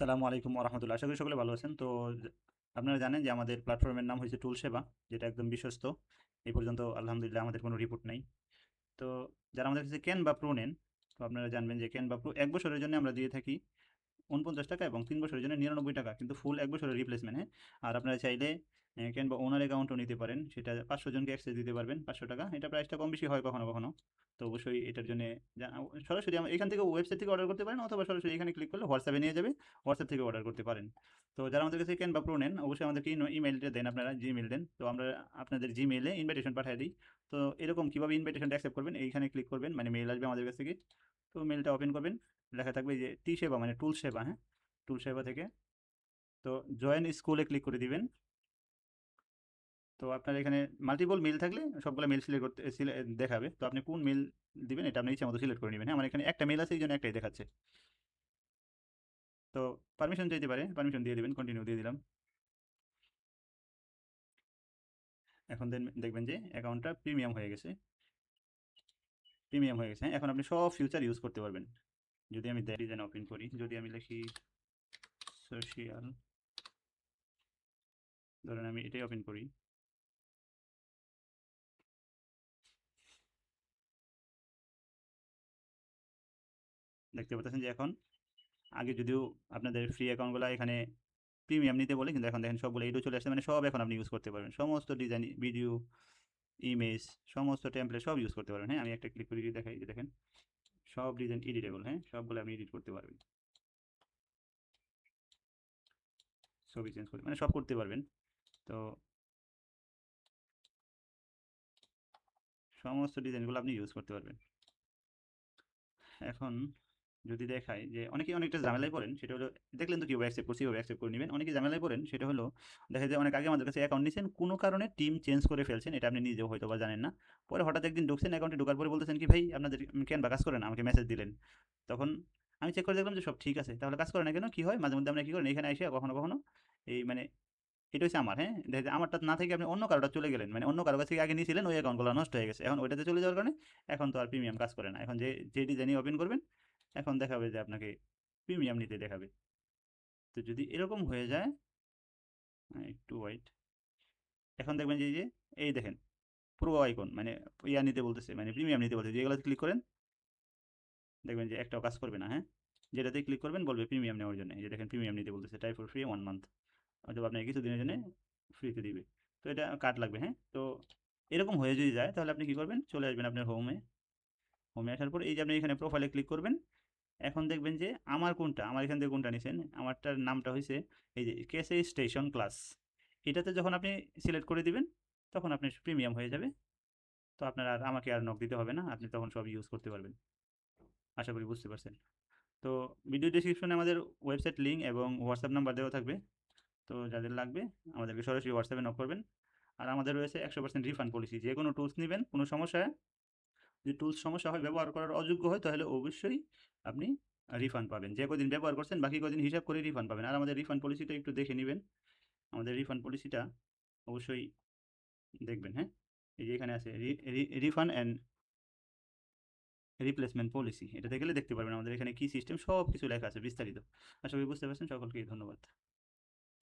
আসসালামু আলাইকুম ওরহামতুল্লাহ। আশা করি সকলে ভালো আছেন। তো আপনারা জানেন যে আমাদের প্ল্যাটফর্মের নাম হয়েছে টুল সেবা, যেটা একদম বিশ্বস্ত। এই পর্যন্ত আলহামদুলিল্লাহ আমাদের কোনো রিপোর্ট নাই। তো যারা আমাদের কাছে ক্যান বা প্রো নেন, তো আপনারা জানবেন যে ক্যান বা প্রো ১ বছরের জন্য আমরা দিয়ে থাকি ৳৪৯ এবং ৩ বছরের জন্য ৳৯৯, কিন্তু ফুল ১ বছরের রিপ্লেসমেন্ট, হ্যাঁ? আর আপনারা চাইলে কিংবা ওনার অ্যাকাউন্টও নিতে পারেন। সেটা ৫০০ জনকে অ্যাক্সেস দিতে পারবেন ৳৫০০। এটা প্রাইসটা কম বেশি হয় কখনো, কখনো। তো অবশ্যই এটার জন্যে সরাসরি এখান থেকে ওয়েবসাইট থেকে অর্ডার করতে পারেন, অথবা সরাসরি এখানে ক্লিক করলে হোয়াটসঅ্যাপে নিয়ে যাবে। হোয়াটসঅ্যাপ থেকে অর্ডার করতে পারেন। তো যারা আমাদের কাছে ক্যান বা প্রো নেন, অবশ্যই আমাদেরকে ইমেইলটা দেন, আপনারা জিমেইল দেন। তো আমরা আপনাদের জিমেইলে ইনভাইটেশন পাঠিয়ে দিই। তো এরকম কীভাবে ইনভাইটেশনটা অ্যাকসেপ্ট করবেন, এইখানে ক্লিক করবেন, মানে মেইল আসবে আমাদের কাছ থেকে। তো মেইলটা ওপেন করবেন, লেখা থাকবে যে টি সেবা, মানে টুল সেবা, হ্যাঁ? টুল সেবা থেকে তো জয়েন স্কুলে ক্লিক করে দিবেন। তো আপনার এখানে মাল্টিপল মেইল থাকলে সবগুলো মেইল সিলেক্ট করতে দেখাবে। তো আপনি কোন মেইল দিবেন এটা আপনি ইচ্ছা মতো সিলেক্ট করে নেবেন, হ্যাঁ? আমার এখানে একটা মেইল আছে, এই জন্য একটাই দেখাচ্ছে। তো পারমিশন চাইতে পারে, পারমিশন দিয়ে দিবেন, কন্টিনিউ দিয়ে দিলাম। এখন দেখবেন যে অ্যাকাউন্টটা প্রিমিয়াম হয়ে গেছে। প্রিমিয়াম হয়ে গেছে, হ্যাঁ? এখন আপনি সব ফিউচার ইউজ করতে পারবেন। যদি আমি ডিজাইন ওপেন করি, যদি আমি লিখি সোশিয়াল, ধরেন আমি এটাই ওপেন করি। দেখতে পাচ্ছেন যে এখন, আগে যদিও আপনাদের ফ্রি অ্যাকাউন্টগুলো এখানে প্রিমিয়াম নিতে বলে, কিন্তু এখন দেখেন সবগুলো এডও চলে আসছে, মানে সব এখন আপনি ইউজ করতে পারবেন। সমস্ত ডিজাইন, ভিডিও, ইমেজ, সমস্ত টেমপ্লেট সব ইউজ করতে পারবেন, হ্যাঁ? আমি একটা ক্লিক করে যদি দেখাই, যে দেখেন সব ডিজাইন এডিটেবল, হ্যাঁ? সবগুলো আপনি এডিট করতে পারবেন। ছবি চেঞ্জ করে, মানে সব করতে পারবেন। তো সমস্ত ডিজাইনগুলো আপনি ইউজ করতে পারবেন। এখন যদি দেখাই যে অনেকেই অনেকটা ঝামেলায় পড়েন, সেটা হলো, দেখলেন তো কীভাবে অ্যাকসেপ্ট করছি, কীভাবে অ্যাকসেপ্ট করে নেবেন। অনেকে ঝামেলায় পড়েন, সেটা হলো দেখা যায় অনেক আগে আমাদের কাছে অ্যাকাউন্ট নিয়েছেন, কোনো কারণে টিম চেঞ্জ করে ফেলছেন, এটা আপনি নিজেও হয়তো বা জানেন না। পরে হঠাৎ একদিন ঢুকছেন, অ্যাকাউন্টে ঢোকার পরে বলতেছেন কি, ভাই আপনাদের কেন বা কাজ করে না, আমাকে মেসেজ দিলেন। তখন আমি চেক করে দেখলাম যে সব ঠিক আছে, তাহলে কাজ করে না কেন, কি হয় মাঝে মধ্যে আমরা কি করেন, এখানে এসে কখনো কখনো এই মানে এটা হচ্ছে আমার, হ্যাঁ? দেখা যায় আমারটা না থেকে আপনি অন্য কারোটা চলে গেলেন, মানে অন্য কারো কাছ থেকে আগে নিয়েছিলেন, ওই অ্যাকাউন্টগুলো নষ্ট হয়ে গেছে। এখন ওইটাতে চলে যাওয়ার কারণে এখন তো আর প্রিমিয়াম কাজ করে না। এখন যে যে ডিজাইনই ওপেন করবেন, এখন দেখাবে যে আপনাকে প্রিমিয়াম নিতে দেখাবে। তো যদি এরকম হয়ে যায়, একটু ওয়েট। এখন দেখবেন যে এই যে, এই দেখেন প্রো আইকন, মানে ইয়া নিতে বলতেছে, মানে প্রিমিয়াম নিতে বলতেছে। যেগুলোতে ক্লিক করেন, দেখবেন যে একটাও কাজ করবে না, হ্যাঁ? যেটাতে ক্লিক করবেন বলবে প্রিমিয়াম নেওয়ার জন্য। এই যে দেখেন প্রিমিয়াম নিতে বলতেছে, ট্রাই ফর ফ্রি 1 মান্থ। হয়তো আপনাকে কিছুদিনের জন্য ফ্রিতে দিবে। তো এটা কার্ড লাগবে, হ্যাঁ? তো এরকম হয়ে যদি যায়, তাহলে আপনি কি করবেন, চলে আসবেন আপনার হোমে। হোমে আসার পর এই যে আপনি এখানে প্রোফাইলে ক্লিক করবেন। এখন দেখবেন যে আমার কোনটা, আমার এখান থেকে কোনটা নিছেন, আমারটার নামটা হয়েছে এই যে কেসে স্টেশন ক্লাস। এটাতে যখন আপনি সিলেক্ট করে দিবেন, তখন আপনার প্রিমিয়াম হয়ে যাবে। তো আপনার আর আমাকে আর নক দিতে হবে না, আপনি তখন সব ইউজ করতে পারবেন। আশা করি বুঝতে পারছেন। তো ভিডিও ডেসক্রিপশনে আমাদের ওয়েবসাইট লিঙ্ক এবং হোয়াটসঅ্যাপ নাম্বার দেওয়া থাকবে। তো যাদের লাগবে আমাদেরকে সরাসরি হোয়াটসঅ্যাপে নক করবেন। আর আমাদের রয়েছে 100% রিফান্ড পলিসি। যে কোনো টুলস নিবেন, কোনো সমস্যা হয়, যদি টুলস সমস্যা হয়, ব্যবহার করার অযোগ্য হয়, তাহলে অবশ্যই আপনি রিফান্ড পাবেন। যে কদিন ব্যবহার করছেন, বাকি কদিন হিসাব করে রিফান্ড পাবেন। আর আমাদের রিফান্ড পলিসিটা একটু দেখে নেবেন। আমাদের রিফান্ড পলিসিটা অবশ্যই দেখবেন, হ্যাঁ? এই যে এখানে আছে রিফান্ড অ্যান্ড রিপ্লেসমেন্ট পলিসি। এটাতে গেলে দেখতে পারবেন আমাদের এখানে কি সিস্টেম, সব কিছু লেখা আছে বিস্তারিত। আশা করি বুঝতে পারছেন। সকলকে ধন্যবাদ।